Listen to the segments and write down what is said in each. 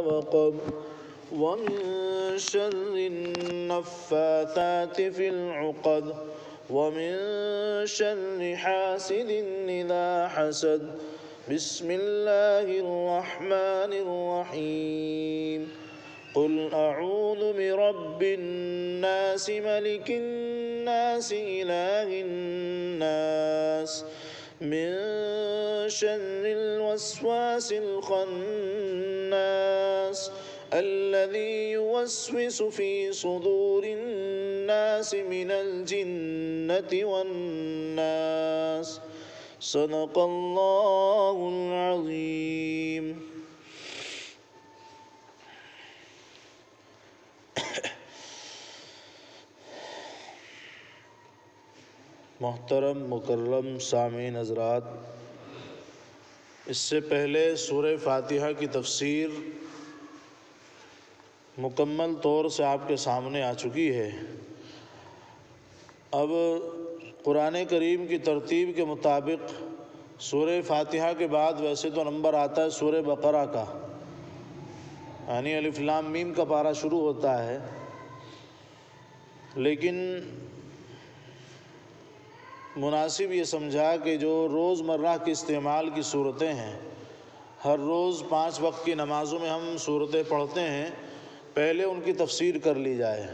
وقب ومن شر النفاثات في العقد ومن شر حاسد إذا حسد بسم الله الرحمن الرحيم قل أعوذ برب الناس ملك الناس إله الناس من شر الوسواس الخناس الذي يوسوس في صدور الناس من الجنة والناس صدق اللہ العظیم۔ محترم مکرم سامعین حضرات، اس سے پہلے سورہ فاتحہ کی تفسیر مکمل طور سے آپ کے سامنے آ چکی ہے۔ اب قرآن کریم کی ترتیب کے مطابق سورہ فاتحہ کے بعد ویسے تو نمبر آتا ہے سورہ بقرہ کا، یعنی الف لام میم کا پارہ شروع ہوتا ہے، لیکن مناسب یہ سمجھا کہ جو روز مرہ کے استعمال کی صورتیں ہیں، ہر روز 5 وقت کی نمازوں میں ہم صورتیں پڑھتے ہیں، پہلے ان کی تفسیر کر لی جائے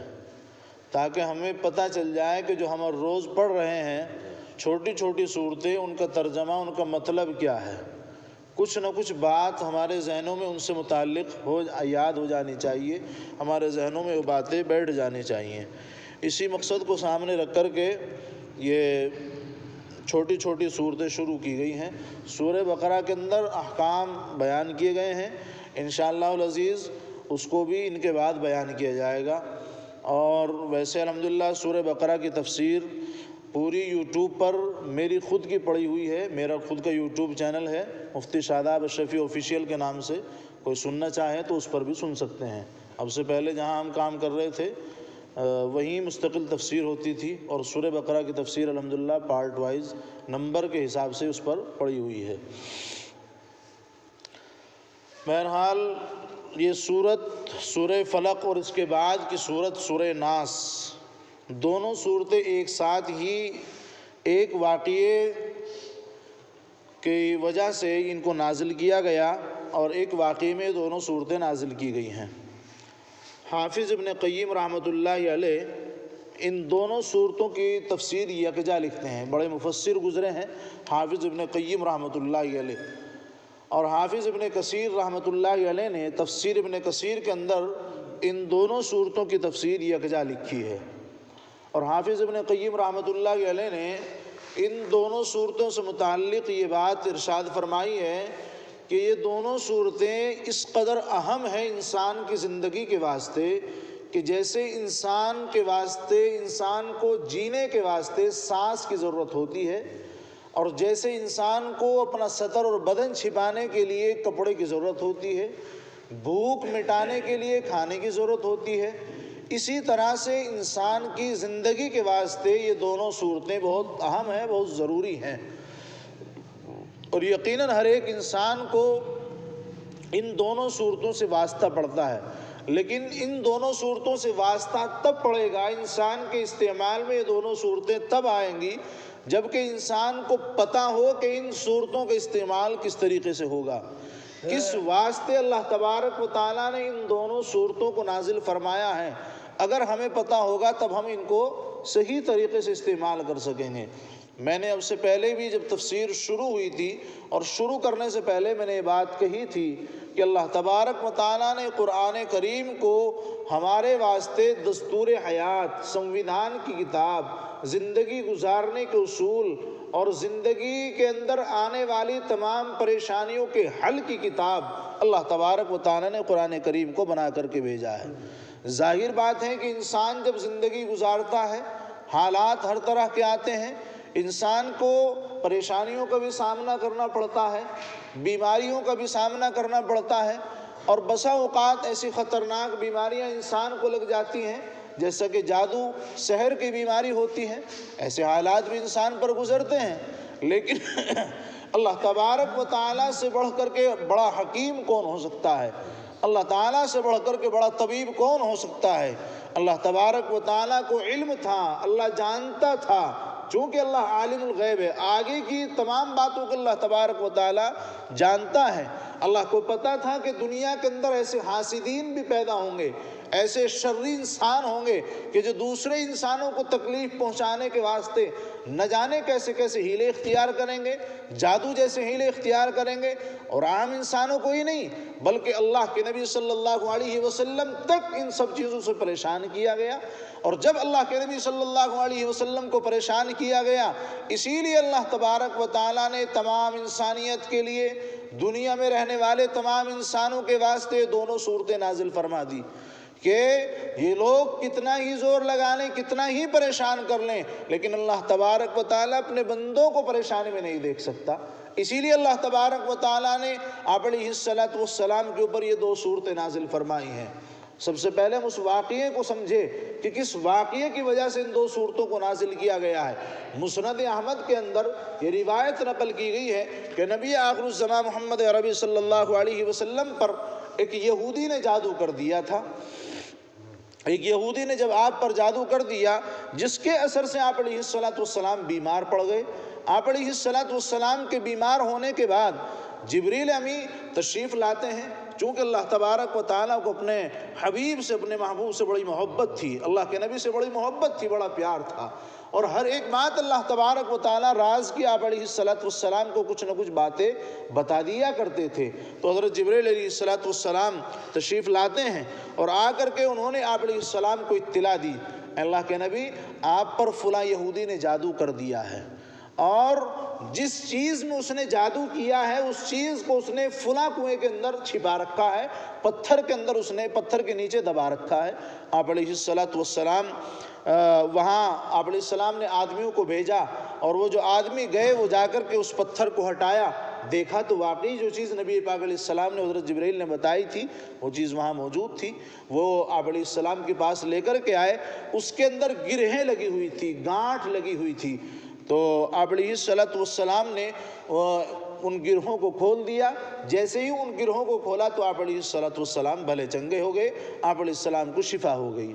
تاکہ ہمیں پتہ چل جائے کہ جو ہم ہر روز پڑھ رہے ہیں چھوٹی چھوٹی صورتیں، ان کا ترجمہ، ان کا مطلب کیا ہے، کچھ نہ کچھ بات ہمارے ذہنوں میں ان سے متعلق یاد ہو جانی چاہیے، ہمارے ذہنوں میں وہ باتیں بیٹھ جانی چاہیے۔ اسی مقصد کو سامنے رکھ کر کے یہ چھوٹی چھوٹی صورتیں شروع کی گئی ہیں۔ سورہ بقرہ کے اندر احکام بیان کیے گئے ہیں، انشاءاللہ العزیز اس کو بھی ان کے بعد بیان کیا جائے گا۔ اور ویسے الحمدللہ سورہ بقرہ کی تفسیر پوری یوٹیوب پر میری خود کی پڑی ہوئی ہے، میرا خود کا یوٹیوب چینل ہے مفتی شاداب اشرفی آفیشیل کے نام سے، کوئی سننا چاہے تو اس پر بھی سن سکتے ہیں۔ اب سے پہلے جہاں ہم کام کر رہے تھے وہیں مستقل تفسیر ہوتی تھی، اور سورہ بقرہ کی تفسیر الحمدللہ پارٹ وائز نمبر کے حساب سے اس پر پڑی ہوئی ہے۔ بہرحال یہ سورہ فلق اور اس کے بعد کی سورت سورہ ناس، دونوں صورتیں ایک ساتھ ہی ایک واقعے کی وجہ سے ان کو نازل کیا گیا، اور ایک واقعے میں دونوں صورتیں نازل کی گئی ہیں۔ حافظ ابن قیم رحمۃ اللہ علیہ ان دونوں صورتوں کی تفسیر یکجا لکھتے ہیں، بڑے مفسر گزرے ہیں حافظ ابن قیم رحمۃ اللہ علیہ، اور حافظ ابن کثیر رحمۃ اللہ علیہ نے تفسیر ابن کثیر کے اندر ان دونوں صورتوں کی تفسیر یکجا لکھی ہے۔ اور حافظ ابن قیم رحمۃ اللہ علیہ نے ان دونوں صورتوں سے متعلق یہ بات ارشاد فرمائی ہے کہ یہ دونوں صورتیں اس قدر اہم ہیں انسان کی زندگی کے واسطے کہ جیسے انسان کے واسطے، انسان کو جینے کے واسطے سانس کی ضرورت ہوتی ہے، اور جیسے انسان کو اپنا سطر اور بدن چھپانے کے لیے کپڑے کی ضرورت ہوتی ہے، بھوک مٹانے کے لیے کھانے کی ضرورت ہوتی ہے، اسی طرح سے انسان کی زندگی کے واسطے یہ دونوں صورتیں بہت اہم ہیں، بہت ضروری ہیں۔ اور یقیناً ہر ایک انسان کو ان دونوں صورتوں سے واسطہ پڑتا ہے، لیکن ان دونوں صورتوں سے واسطہ تب پڑے گا، انسان کے استعمال میں یہ دونوں صورتیں تب آئیں گی جبکہ انسان کو پتہ ہو کہ ان صورتوں کا استعمال کس طریقے سے ہوگا، کس واسطے اللہ تبارک و تعالیٰ نے ان دونوں صورتوں کو نازل فرمایا ہے۔ اگر ہمیں پتہ ہوگا تب ہم ان کو صحیح طریقے سے استعمال کر سکیں گے۔ میں نے اب سے پہلے بھی جب تفسیر شروع ہوئی تھی اور شروع کرنے سے پہلے میں نے یہ بات کہی تھی کہ اللہ تبارک و تعالیٰ نے قرآن کریم کو ہمارے واسطے دستور حیات، سنویدھان کی کتاب، زندگی گزارنے کے اصول اور زندگی کے اندر آنے والی تمام پریشانیوں کے حل کی کتاب اللہ تبارک و تعالیٰ نے قرآن کریم کو بنا کر کے بھیجا ہے۔ ظاہر بات ہے کہ انسان جب زندگی گزارتا ہے حالات ہر طرح کے آتے ہیں، انسان کو پریشانیوں کا بھی سامنا کرنا پڑتا ہے، بیماریوں کا بھی سامنا کرنا پڑتا ہے، اور بسا اوقات ایسی خطرناک بیماریاں انسان کو لگ جاتی ہیں جیسا کہ جادو سحر کی بیماری ہوتی ہے، ایسے حالات بھی انسان پر گزرتے ہیں، لیکن اللہ تبارک و تعالیٰ سے بڑھ کر کے بڑا حکیم کون ہو سکتا ہے؟ اللہ تعالیٰ سے بڑھ کر کے بڑا طبیب کون ہو سکتا ہے؟ اللہ تبارک و تعالیٰ کو علم تھا، اللہ جانتا تھا، چونکہ اللہ عالم الغیب ہے، آگے کی تمام باتوں کو اللہ تبارک و تعالیٰ جانتا ہے۔ اللہ کو پتہ تھا کہ دنیا کے اندر ایسے حاسدین بھی پیدا ہوں گے، ایسے شرری انسان ہوں گے کہ جو دوسرے انسانوں کو تکلیف پہنچانے کے واسطے نہ جانے کیسے کیسے ہیلے اختیار کریں گے، جادو جیسے ہیلے اختیار کریں گے، اور عام انسانوں کو ہی نہیں بلکہ اللہ کے نبی صلی اللہ علیہ وسلم تک ان سب چیزوں سے پریشان کیا گیا۔ اور جب اللہ کے نبی صلی اللہ علیہ وسلم کو پریشان کیا گیا، اسی لیے اللہ تبارک و تعالیٰ نے تمام انسانیت کے لیے، دنیا میں رہنے والے تمام انسانوں کے واسطے دونوں صورتیں نازل فرما دی کہ یہ لوگ کتنا ہی زور لگا لیں، کتنا ہی پریشان کر لیں، لیکن اللہ تبارک و تعالیٰ اپنے بندوں کو پریشانی میں نہیں دیکھ سکتا۔ اسی لیے اللہ تبارک و تعالیٰ نے آپ علیہ السلام کے اوپر یہ دو صورتیں نازل فرمائی ہیں۔ سب سے پہلے ہم اس واقعے کو سمجھے کہ کس واقعے کی وجہ سے ان دو صورتوں کو نازل کیا گیا ہے۔ مسند احمد کے اندر یہ روایت نقل کی گئی ہے کہ نبی آخر الزمان محمد عربی صلی اللہ علیہ وسلم پر ایک یہودی نے جادو کر دیا تھا۔ ایک یہودی نے جب آپ پر جادو کر دیا، جس کے اثر سے آپ علیہ السلام بیمار پڑ گئے۔ آپ علیہ السلام کے بیمار ہونے کے بعد جبریل امی تشریف لاتے ہیں، چونکہ اللہ تبارک و تعالیٰ کو اپنے حبیب سے، اپنے محبوب سے بڑی محبت تھی، اللہ کے نبی سے بڑی محبت تھی، بڑا پیار تھا، اور ہر ایک بات اللہ تبارک و تعالیٰ راز کی آپ علیہ السلام کو کچھ نہ کچھ باتیں بتا دیا کرتے تھے۔ تو حضرت جبریل علیہ السلام تشریف لاتے ہیں اور آ کر کے انہوں نے آپ علیہ السلام کو اطلاع دی، اللہ کے نبی آپ پر فلاں یہودی نے جادو کر دیا ہے، اور جس چیز میں اس نے جادو کیا ہے اس چیز کو اس نے فلاں کنویں کے اندر چھپا رکھا ہے، پتھر کے اندر اس نے پتھر کے نیچے دبا رکھا ہے۔ آپ علیہ السلام وہاں آپ علیہ السلام نے آدمیوں کو بھیجا، اور وہ جو آدمی گئے وہ جا کر کے اس پتھر کو ہٹایا، دیکھا تو واقعی جو چیز نبی پاک علیہ السلام نے حضرت جبریل نے بتائی تھی وہ چیز وہاں موجود تھی۔ وہ آپ علیہ السلام کے پاس لے کر کے آئے، اس کے اندر گرہیں لگی ہوئی تھی، گانٹھ لگی ہوئی تھی۔ تو آپ علیہ السلام نے ان گرہوں کو کھول دیا۔ جیسے ہی ان گرہوں کو کھولا تو آپ علیہ السلام بھلے چنگے ہو گئے، آپ علیہ السلام کو شفا ہو گئی،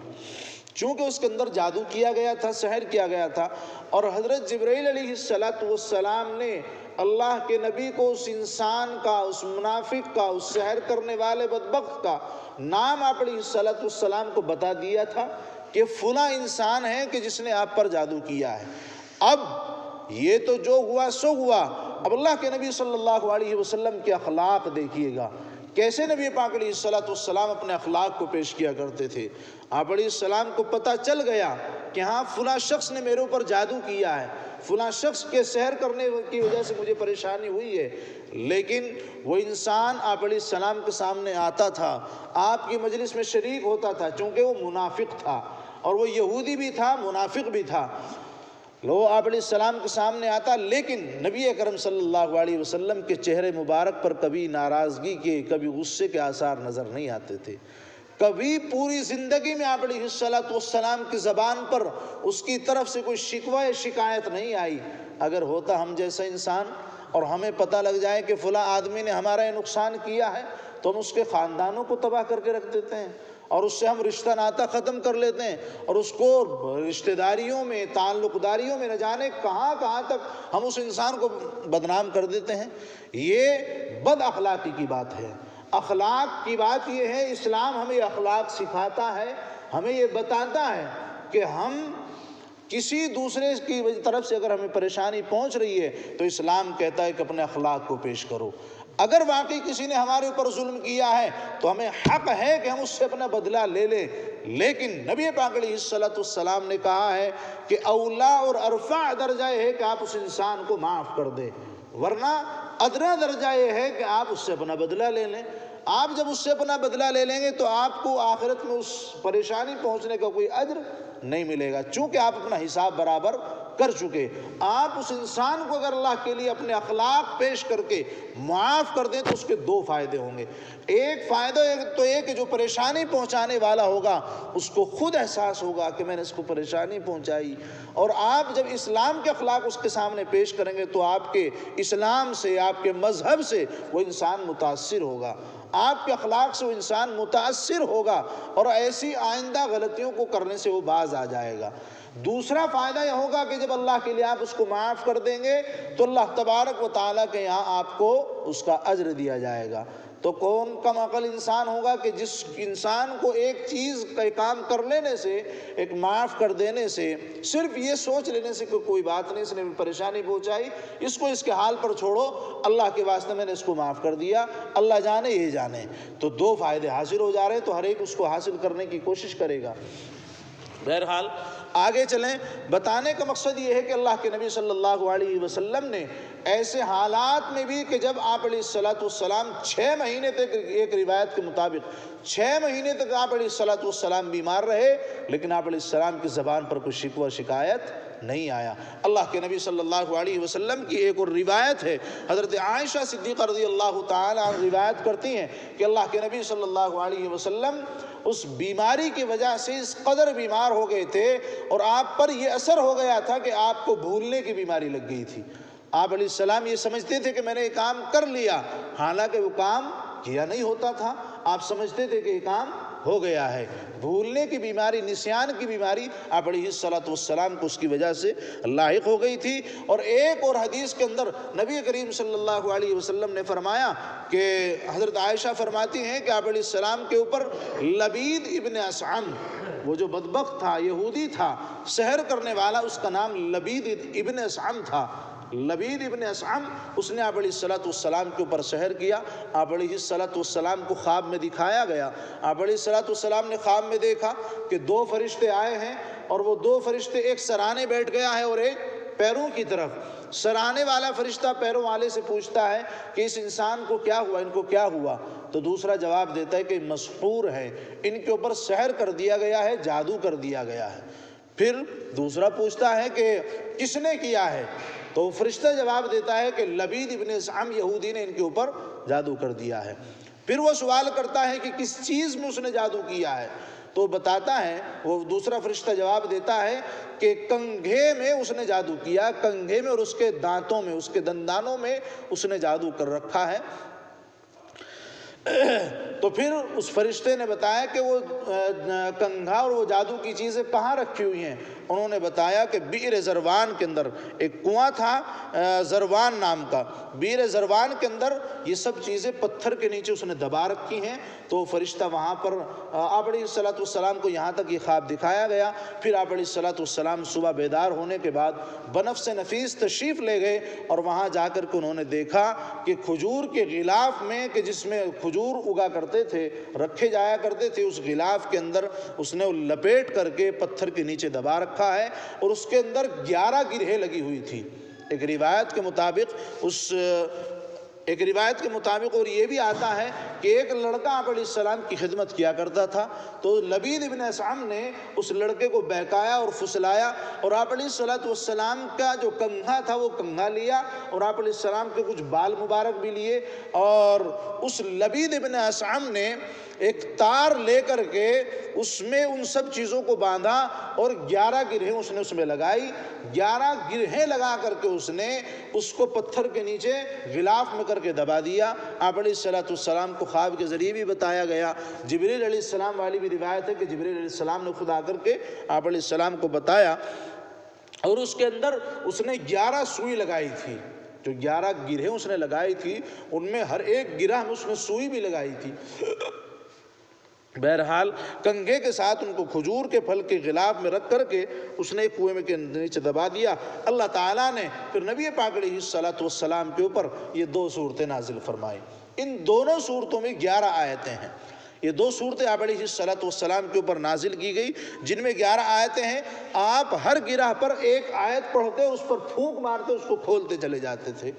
چونکہ اس کے اندر جادو کیا گیا تھا، سحر کیا گیا تھا۔ اور حضرت جبرائیل علیہ السلام نے اللہ کے نبی کو اس انسان کا، اس منافق کا، اس سحر کرنے والے بدبخت کا نام آپ علیہ السلام کو بتا دیا تھا کہ فلاں انسان ہے کہ جس نے آپ پر جادو کیا ہے۔ اب یہ تو جو ہوا سو ہوا، اب اللہ کے نبی صلی اللہ علیہ وسلم کے اخلاق دیکھیے گا، کیسے نبی پاک علیہ السلام اپنے اخلاق کو پیش کیا کرتے تھے۔ آپ علیہ السلام کو پتہ چل گیا کہ ہاں فلاں شخص نے میرے اوپر جادو کیا ہے، فلاں شخص کے سحر کرنے کی وجہ سے مجھے پریشانی ہوئی ہے، لیکن وہ انسان آپ علیہ السلام کے سامنے آتا تھا، آپ کی مجلس میں شریک ہوتا تھا، چونکہ وہ منافق تھا، اور وہ یہودی بھی تھا، منافق بھی تھا۔ لو آپ علیہ السلام کے سامنے آتا، لیکن نبی اکرم صلی اللہ علیہ وسلم کے چہرے مبارک پر کبھی ناراضگی کے، کبھی غصے کے آثار نظر نہیں آتے تھے۔ کبھی پوری زندگی میں آپ علیہ السلام کی زبان پر اس کی طرف سے کوئی شکوہ یا شکایت نہیں آئی۔ اگر ہوتا ہم جیسا انسان اور ہمیں پتہ لگ جائے کہ فلاں آدمی نے ہمارا یہ نقصان کیا ہے، تو ہم اس کے خاندانوں کو تباہ کر کے رکھ دیتے ہیں، اور اس سے ہم رشتہ ناتا ختم کر لیتے ہیں، اور اس کو رشتہ داریوں میں، تعلق داریوں میں نہ جانے کہاں کہاں تک ہم اس انسان کو بدنام کر دیتے ہیں۔ یہ بد اخلاقی کی بات ہے۔ اخلاق کی بات یہ ہے، اسلام ہمیں اخلاق سکھاتا ہے، ہمیں یہ بتاتا ہے کہ ہم کسی دوسرے کی طرف سے اگر ہمیں پریشانی پہنچ رہی ہے تو اسلام کہتا ہے کہ اپنے اخلاق کو پیش کرو۔ اگر واقعی کسی نے ہمارے اوپر ظلم کیا ہے تو ہمیں حق ہے کہ ہم اس سے اپنا بدلہ لے لیں، لیکن نبی پاک علیہ السلام نے کہا ہے کہ اولا اور ارفع درجہ یہ ہے کہ آپ اس انسان کو معاف کر دیں، ورنہ ادنا درجہ یہ ہے کہ آپ اس سے اپنا بدلہ لے لیں۔ آپ جب اس سے اپنا بدلہ لے لیں گے تو آپ کو آخرت میں اس پریشانی پہنچنے کا کوئی اجر نہیں ملے گا، چونکہ آپ اپنا حساب برابر کر چکے۔ آپ اس انسان کو اگر اللہ کے لیے اپنے اخلاق پیش کر کے معاف کر دیں تو اس کے دو فائدے ہوں گے۔ ایک فائدہ تو یہ کہ جو پریشانی پہنچانے والا ہوگا اس کو خود احساس ہوگا کہ میں نے اس کو پریشانی پہنچائی، اور آپ جب اسلام کے اخلاق اس کے سامنے پیش کریں گے تو آپ کے اسلام سے، آپ کے مذہب سے وہ انسان متاثر ہوگا، آپ کے اخلاق سے وہ انسان متاثر ہوگا اور ایسی آئندہ غلطیوں کو کرنے سے وہ باز آ جائے گا۔ دوسرا فائدہ یہ ہوگا کہ جب اللہ کے لیے آپ اس کو معاف کر دیں گے تو اللہ تبارک و تعالیٰ کے یہاں آپ کو اس کا اجر دیا جائے گا۔ تو کون کم عقل انسان ہوگا کہ جس انسان کو ایک چیز کا کام کر لینے سے، ایک معاف کر دینے سے، صرف یہ سوچ لینے سے کہ کوئی بات نہیں، اس نے پریشانی پہنچائی، اس کو اس کے حال پر چھوڑو، اللہ کے واسطے میں نے اس کو معاف کر دیا، اللہ جانے یہ جانے، تو دو فائدے حاصل ہو جا رہے ہیں، تو ہر ایک اس کو حاصل کرنے کی کوشش کرے گا۔ بہرحال آگے چلیں، بتانے کا مقصد یہ ہے کہ اللہ کے نبی صلی اللہ علیہ وسلم نے ایسے حالات میں بھی کہ جب آپ علیہ السلام 6 مہینے تک، ایک روایت کے مطابق 6 مہینے تک آپ علیہ السلام بیمار رہے، لیکن آپ علیہ السلام کی زبان پر کوئی شکوہ شکایت نہیں آیا۔ اللہ کے نبی صلی اللہ علیہ وسلم کی ایک اور روایت ہے، حضرت عائشہ صدیقہ رضی اللہ تعالی عنہ روایت کرتی ہیں کہ اللہ کے نبی صلی اللہ علیہ وسلم اس بیماری کی وجہ سے اس قدر بیمار ہو گئے تھے اور آپ پر یہ اثر ہو گیا تھا کہ آپ کو بھولنے کی بیماری لگ گئی تھی۔ آپ علیہ السلام یہ سمجھتے تھے کہ میں نے یہ کام کر لیا، حالانکہ وہ کام کیا نہیں ہوتا تھا، آپ سمجھتے تھے کہ یہ کام ہو گیا ہے۔ بھولنے کی بیماری، نسیان کی بیماری آپ علیہ السلام کو اس کی وجہ سے لاحق ہو گئی تھی۔ اور ایک اور حدیث کے اندر نبی کریم صلی اللہ علیہ وسلم نے فرمایا کہ حضرت عائشہ فرماتی ہیں کہ آپ علیہ السلام کے اوپر لبید ابن اسعم، وہ جو بدبخت تھا، یہودی تھا، سحر کرنے والا، اس کا نام لبید ابن اسعم تھا۔ لبید ابن اسعم، اس نے آپ علیہ السلام کے اوپر سحر کیا۔ آپ علیہ السلام کو خواب میں دکھایا گیا، آپ علیہ السلام نے خواب میں دیکھا کہ 2 فرشتے آئے ہیں اور وہ 2 فرشتے، ایک سرانے بیٹھ گیا ہے اور ایک پیروں کی طرف۔ سرانے والا فرشتہ پیروں والے سے پوچھتا ہے کہ اس انسان کو کیا ہوا، ان کو کیا ہوا؟ تو دوسرا جواب دیتا ہے کہ مسحور ہے، ان کے اوپر سحر کر دیا گیا ہے، جادو کر دیا گیا ہے۔ پھر دوسرا پوچھتا ہے کہ کس نے کیا ہے؟ تو فرشتہ جواب دیتا ہے کہ لبید ابن اسعم یہودی نے ان کے اوپر جادو کر دیا ہے۔ پھر وہ سوال کرتا ہے کہ کس چیز میں اس نے جادو کیا ہے؟ تو بتاتا ہے، وہ دوسرا فرشتہ جواب دیتا ہے کہ کنگھے میں اس نے جادو کیا، کنگھے میں اور اس کے دانتوں میں، اس کے دندانوں میں اس نے جادو کر رکھا ہے۔ تو پھر اس فرشتے نے بتایا کہ وہ کنگھا اور وہ جادو کی چیزیں کہاں رکھی ہوئی ہیں؟ انہوں نے بتایا کہ بئر زروان کے اندر ایک کنواں تھا، زروان نام کا، بئر زروان کے اندر یہ سب چیزیں پتھر کے نیچے اس نے دبا رکھی ہیں۔ تو فرشتہ وہاں پر آپ علیہ السلام کو یہاں تک یہ خواب دکھایا گیا۔ پھر آپ علیہ السلام صبح بیدار ہونے کے بعد بنفس نفیس تشریف لے گئے اور وہاں جا کر کے انہوں نے دیکھا کہ کھجور کے غلاف میں، کہ جس میں کھجور اگا کرتے تھے، رکھے جایا کرتے تھے، اس غلاف کے اندر اس نے لپیٹ کر کے پتھر کے نیچے دبا رکھا ہے اور اس کے اندر 11 گرہیں لگی ہوئی تھی۔ ایک روایت کے مطابق اور یہ بھی آتا ہے کہ ایک لڑکا آپ علیہ السلام کی خدمت کیا کرتا تھا، تو لبید ابن اسعم نے اس لڑکے کو بہکایا اور فسلایا اور آپ علیہ السلام کا جو کنگھا تھا وہ کنگھا لیا اور آپ علیہ السلام کے کچھ بال مبارک بھی لیے، اور اس لبید ابن اسعم نے ایک تار لے کر کے اس میں ان سب چیزوں کو باندھا اور 11 گرہیں اس نے اس میں لگائی۔ 11 گرہیں لگا کر کے اس نے اس کو پتھر کے نیچے غلاف میں کر کے دبا دیا۔ آپ علیہ السلام کو خواب کے ذریعے بھی بتایا گیا۔ جبریل علیہ السلام والی بھی روایت ہے کہ جبریل علیہ السلام نے خود آ کر کے آپ علیہ السلام کو بتایا، اور اس کے اندر اس نے 11 سوئی لگائی تھی۔ جو 11 گرہیں اس نے لگائی تھی ان میں ہر ایک گرہ میں اس نے سوئی بھی لگائی تھی۔ بہرحال کنگھے کے ساتھ ان کو کھجور کے پھل کے غلاف میں رکھ کر کے اس نے کنویں میں کے نیچے دبا دیا۔ اللہ تعالیٰ نے پھر نبی پاک علیہ السلام کے اوپر یہ 2 صورتیں نازل فرمائی۔ ان دونوں صورتوں میں 11 آیتیں ہیں۔ یہ 2 صورتیں آپ علیہ السلام کے اوپر نازل کی گئی، جن میں 11 آیتیں ہیں۔ آپ ہر گرہ پر ایک آیت پڑھتے، اس پر پھونک مارتے، اس کو کھولتے چلے جاتے تھے۔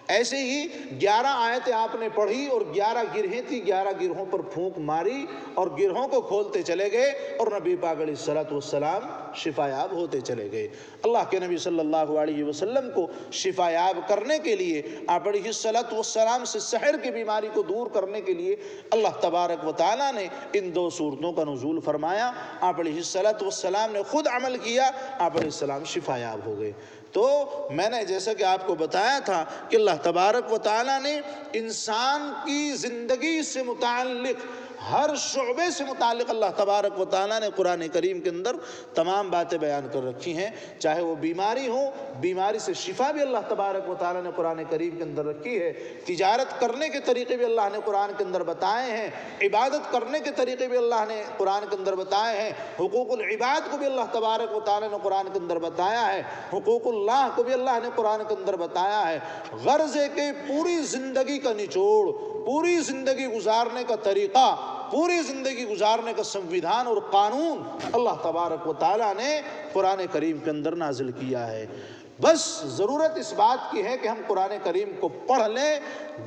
ایسے ہی 11 آیتیں آپ نے پڑھی اور 11 گرہیں تھی، 11 گرہوں پر پھونک ماری اور گرہوں کو کھولتے چلے گئے اور نبی پاک علیہ السلام شفا یاب ہوتے چلے گئے۔ اللہ کے نبی صلی اللہ علیہ وسلم کو شفا یاب کرنے کے لیے، آپ علیہ السلام سے سحر کی بیماری کو دور کرنے کے لیے اللہ تبارک و تعالیٰ نے ان 2 صورتوں کا نزول فرمایا۔ آپ علیہ السلام نے خود عمل کیا، آپ علیہ السلام شفا یاب ہو گئے۔ تو میں نے جیسا کہ آپ کو بتایا تھا کہ اللہ تبارک و تعالیٰ نے انسان کی زندگی سے متعلق ہر شعبے سے متعلق اللہ تبارک و تعالیٰ نے قرآن کریم کے اندر تمام باتیں بیان کر رکھی ہیں، چاہے وہ بیماری ہو، بیماری سے شفا بھی اللہ تبارک و تعالیٰ نے قرآن کریم کے اندر رکھی ہے، تجارت کرنے کے طریقے بھی اللہ نے قرآن کے اندر بتائے ہیں، عبادت کرنے کے طریقے بھی اللہ نے قرآن کے اندر بتائے ہیں، حقوق العباد کو بھی اللہ تبارک و تعالیٰ نے قرآن کے اندر بتایا ہے، حقوق اللہ کو بھی اللہ نے قرآن کے اندر بتایا ہے۔ غرض ہے کہ پوری زندگی کا نچوڑ، پوری زندگی گزارنے کا طریقہ، پوری زندگی گزارنے کا سنویدھان اور قانون اللہ تبارک و تعالیٰ نے قرآن کریم کے اندر نازل کیا ہے۔ بس ضرورت اس بات کی ہے کہ ہم قرآن کریم کو پڑھ لیں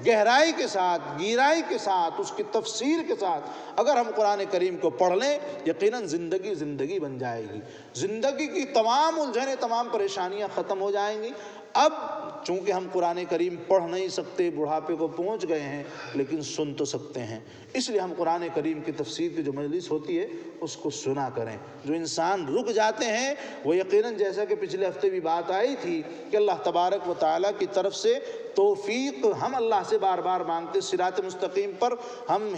گہرائی کے ساتھ، گہرائی کے ساتھ، اس کی تفسیر کے ساتھ۔ اگر ہم قرآن کریم کو پڑھ لیں یقیناً زندگی بن جائے گی، زندگی کی تمام الجھنیں، تمام پریشانیاں ختم ہو جائیں گی۔ اب چونکہ ہم قرآن کریم پڑھ نہیں سکتے، بڑھاپے کو پہنچ گئے ہیں، لیکن سن تو سکتے ہیں، اس لیے ہم قرآن کریم کی تفسیر کی جو مجلس ہوتی ہے اس کو سنا کریں۔ جو انسان رک جاتے ہیں وہ یقیناً جیسا کہ پچھلے ہفتے بھی بات آئی تھی کہ اللہ تبارک و تعالیٰ کی طرف سے توفیق ہم اللہ سے بار بار مانگتے، صراط مستقیم پر ہم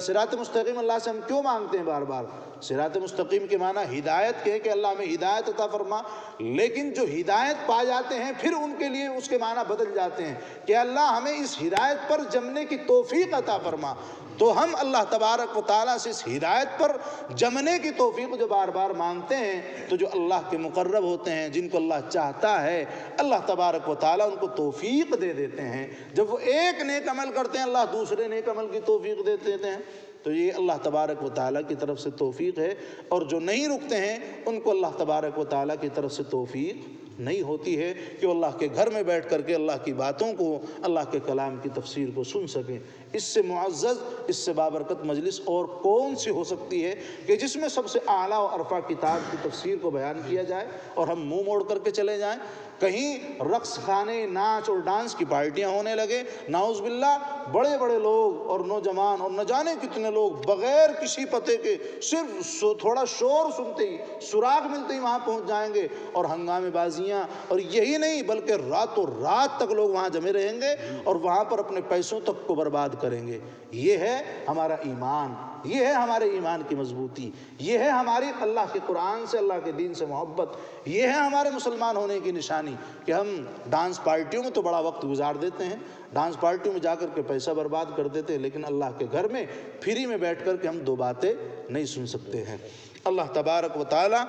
صراط مستقیم اللہ سے ہم کیوں مانگتے ہیں بار بار؟ صراط مستقیم کے معنی ہدایت کے کہ اللہ ہمیں ہدایت عطا فرما، لیکن جو ہدایت پا جاتے ہیں پھر ان کے لیے اس کے معنی بدل جاتے ہیں کہ اللہ ہمیں اس ہدایت پر جمنے کی توفیق عطا فرما۔ تو ہم اللہ تبارک و تعالیٰ سے اس ہدایت پر جمنے کی توفیق جو بار بار مانگتے ہیں، تو جو اللہ کے مقرب ہوتے ہیں، جن کو اللہ چاہتا ہے، اللہ تبارک و تعالیٰ ان کو توفیق دے دیتے ہیں۔ جب وہ ایک نیک عمل کرتے ہیں اللہ دوسرے نیک عمل کی توفیق دے دیتے ہیں، تو یہ اللہ تبارک و تعالیٰ کی طرف سے توفیق ہے۔ اور جو نہیں رکتے ہیں ان کو اللہ تبارک و تعالیٰ کی طرف سے توفیق نہیں ہوتی ہے کہ وہ اللہ کے گھر میں بیٹھ کر کے اللہ کی باتوں کو، اللہ کے کلام کی تفسیر کو سن سکیں۔ اس سے معزز، اس سے بابرکت مجلس اور کون سی ہو سکتی ہے کہ جس میں سب سے اعلیٰ و ارفع کتاب کی تفسیر کو بیان کیا جائے اور ہم منہ موڑ کر کے چلے جائیں؟ کہیں رقص خانے، ناچ اور ڈانس کی پارٹیاں ہونے لگے، نعوذ باللہ، بڑے بڑے لوگ اور نوجوان اور نہ جانے کتنے لوگ بغیر کسی پتے کے صرف تھوڑا شور سنتے ہی، سراغ ملتے ہی وہاں پہنچ جائیں گے اور ہنگامے بازیاں، اور یہی نہیں بلکہ راتوں رات تک لوگ وہاں جمے رہیں گے اور وہاں پر اپنے پیسوں تک کو برباد کریں گے۔ یہ ہے ہمارا ایمان، یہ ہے ہمارے ایمان کی مضبوطی، یہ ہے ہماری اللہ کے قرآن سے، اللہ کے دین سے محبت، یہ ہے ہمارے مسلمان ہونے کی نشانی کہ ہم ڈانس پارٹیوں میں تو بڑا وقت گزار دیتے ہیں، ڈانس پارٹیوں میں جا کر کے پیسہ برباد کر دیتے ہیں، لیکن اللہ کے گھر میں فری میں بیٹھ کر کے ہم دو باتیں نہیں سن سکتے ہیں۔ اللہ تبارک و تعالیٰ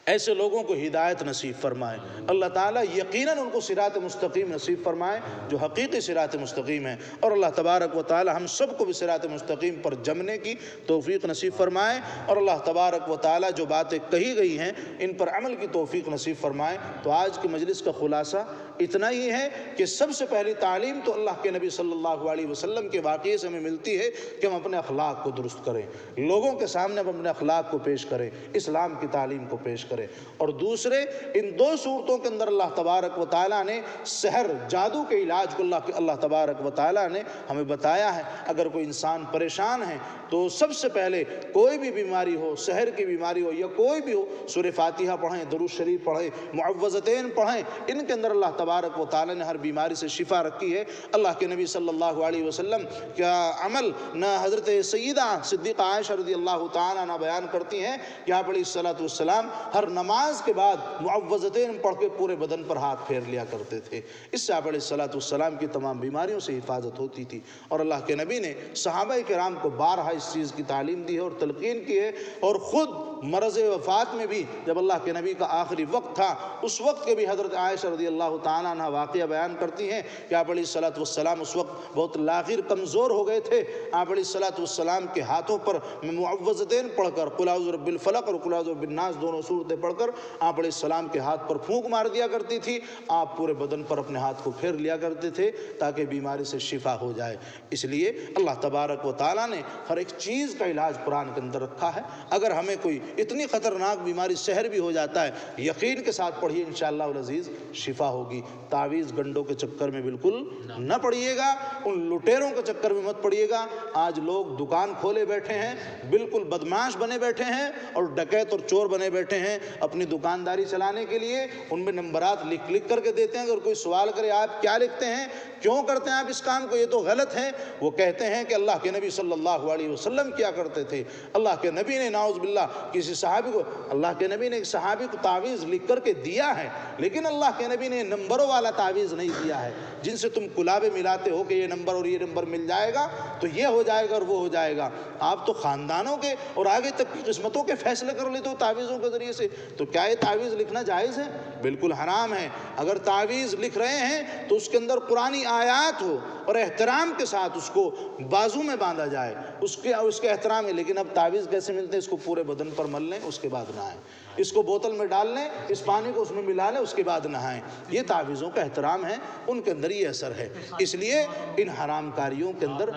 ایسے لوگوں کو ہدایت نصیب فرمائے، اللہ تعالیٰ یقیناً ان کو صراط مستقیم نصیب فرمائے جو حقیقی صراط مستقیم ہے، اور اللہ تبارک و تعالیٰ ہم سب کو بھی صراط مستقیم پر جمنے کی توفیق نصیب فرمائے، اور اللہ تبارک و تعالیٰ جو باتیں کہی گئی ہیں ان پر عمل کی توفیق نصیب فرمائے۔ تو آج کی مجلس کا خلاصہ اتنا ہی ہے کہ سب سے پہلی تعلیم تو اللہ کے نبی صلی اللہ علیہ وسلم کے واقعے سے ہمیں ملتی ہے کہ ہم اپنے اخلاق کو درست کریں، لوگوں کے سامنے ہم اپنے اخلاق کو پیش کریں، اسلام کی تعلیم کو پیش کریں۔ اور دوسرے، ان دو صورتوں کے اندر اللہ تبارک و تعالیٰ نے سحر، جادو کے علاج کو اللہ تبارک و تعالیٰ نے ہمیں بتایا ہے۔ اگر کوئی انسان پریشان ہے تو سب سے پہلے کوئی بھی بیماری ہو، سحر کی بیماری ہو یا کوئی بھی ہو، سورہ فاتحہ پڑھیں، درود شریف پڑھیں، معوذتین پڑھیں، ان کے اندر اللہ تبارک و تعالیٰ نے ہر بیماری سے شفا رکھی ہے۔ اللہ کے نبی صلی اللہ علیہ وسلم کا عمل نہ حضرت سیدہ صدیقہ عائشہ رضی اللہ تعالیٰ عنہ بیان کرتی ہیں کہ آپ علیہ الصلوۃ والسلام ہر نماز کے بعد معوذتین پڑھ کے پورے بدن پر ہاتھ پھیر لیا کرتے تھے۔ اس سے آپ علیہ الصلوۃ والسلام کی تمام بیماریوں سے حفاظت ہوتی تھی، اور اللہ کے نبی نے صحابہ کرام کو بارہا اس چیز کی تعلیم دی ہے اور تلقین کی ہے، اور خود مرض وفات میں بھی جب اللہ کے نبی کا آخری وقت تھا اس وقت کے بھی حضرت عائشہ رضی اللہ تعالیٰ عنہ واقعہ بیان کرتی ہیں کہ آپ علیہ الصلوۃ والسلام اس وقت بہت لاغر کمزور ہو گئے تھے۔ آپ علیہ الصلوۃ والسلام کے ہاتھوں پر معوذتین پڑھ کر قل اعوذ برب الفلق اور قل اعوذ برب الناس دونوں صورتیں پڑھ کر آپ علیہ السلام کے ہاتھ پر پھونک مار دیا کرتی تھی، آپ پورے بدن پر اپنے ہاتھ کو پھیر لیا کرتے تھے تاکہ بیماری سے شفا ہو جائے۔ اس لیے اللہ تبارک و تعالیٰ نے ہر ایک چیز کا علاج قرآن کے اندر رکھا ہے۔ اگر ہمیں کوئی اتنی خطرناک بیماری سحر بھی ہو جاتا ہے، یقین کے ساتھ پڑھیے انشاءاللہ العزیز شفا ہوگی۔ تعویذ گنڈوں کے چکر میں بالکل نہ پڑیے گا، ان لٹیروں کے چکر میں مت پڑیے گا۔ آج لوگ دکان کھولے بیٹھے ہیں، بالکل بدمعاش بنے بیٹھے ہیں اور ڈکیت اور چور بنے بیٹھے ہیں اپنی دکانداری چلانے کے لیے۔ ان میں نمبرات لکھ لکھ کر کے دیتے ہیں، اگر کوئی سوال کرے آپ کیا لکھتے ہیں، کیوں کرتے ہیں آپ اس کام کو، یہ تو غلط ہے، وہ کہتے ہیں کہ اللہ کے نبی صلی اللہ علیہ وسلم کیا کرتے تھے، اللہ کے نبی نے نعوذ باللہ کسی صحابی کو، اللہ کے نبی نے ایک صحابی کو تعویذ لکھ کر کے دیا ہے، لیکن اللہ کے نبی نے نمبروں والا تعویذ نہیں دیا ہے جن سے تم کلابے ملاتے ہو کہ یہ نمبر اور یہ نمبر مل جائے گا تو یہ ہو جائے گا اور وہ ہو جائے گا۔ آپ تو خاندانوں کے اور آگے تک کی قسمتوں کے فیصلے کر لیتے ہو تعویذوں کے ذریعے سے، تو کیا یہ تعویذ لکھنا جائز ہے؟ بالکل حرام ہے۔ اگر تعویذ لکھ رہے ہیں تو اس کے اندر قرآنی آیات ہو اور احترام کے ساتھ اس کو بازو میں باندھا جائے، اس کے احترام ہے۔ لیکن اب تعویذ کیسے ملتے ہیں؟ اس کو پورے بدن پر مل لیں، اس کے بعد نہائیں، اس کو بوتل میں ڈال لیں، اس پانی کو اس میں ملا لیں، اس کے بعد نہائیں۔ یہ تعویذوں کا احترام ہے، ان کے اندر یہ اثر ہے، اس لیے ان حرام کاریوں کے اندر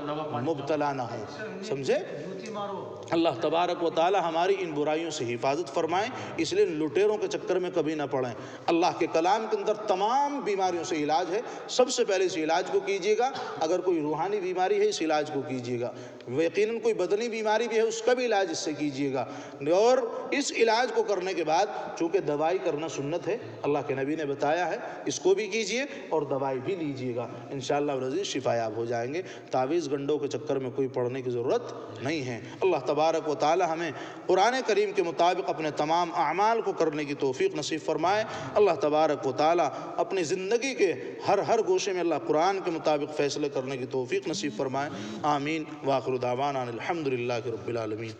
مبتلا نہ ہوں، سمجھے؟ اللہ تبارک و تعالی ہماری ان برائیوں سے حفاظت فرمائیں، اس لیے لٹیروں کے چکر میں کبھی نہ پڑیں۔ اللہ کے کلام کے اندر تمام بیماریوں سے علاج ہے، سب سے پہلے اس علاج کو کیجیے گا۔ اگر کوئی روحانی بیماری ہے اس علاج کو کیجیے گا، یقیناً کوئی بدنی بیماری بھی ہے اس کا بھی علاج اس سے کیجیے گا، اور اس علاج کو کرنے کے بعد چونکہ دوائی کرنا سنت ہے، اللہ کے نبی نے بتایا ہے، اس کو بھی کیجیے اور دوائی بھی لیجیے گا، انشاءاللہ العزیز شفا یاب ہو جائیں گے۔ تعویذ گنڈوں کے چکر میں کوئی پڑنے کی ضرورت نہیں ہے۔ اللہ تبارک و تعالی ہمیں قرآن کریم کے مطابق اپنے تمام اعمال کو کرنے کی توفیق نصیب فرمائے۔ اللہ تبارک و تعالی اپنی زندگی کے ہر گوشے میں اللہ قرآن کے مطابق فیصلے کرنے کی توفیق نصیب فرمائے۔ آمین۔ وآخر دعوانا الحمدللہ رب العالمین۔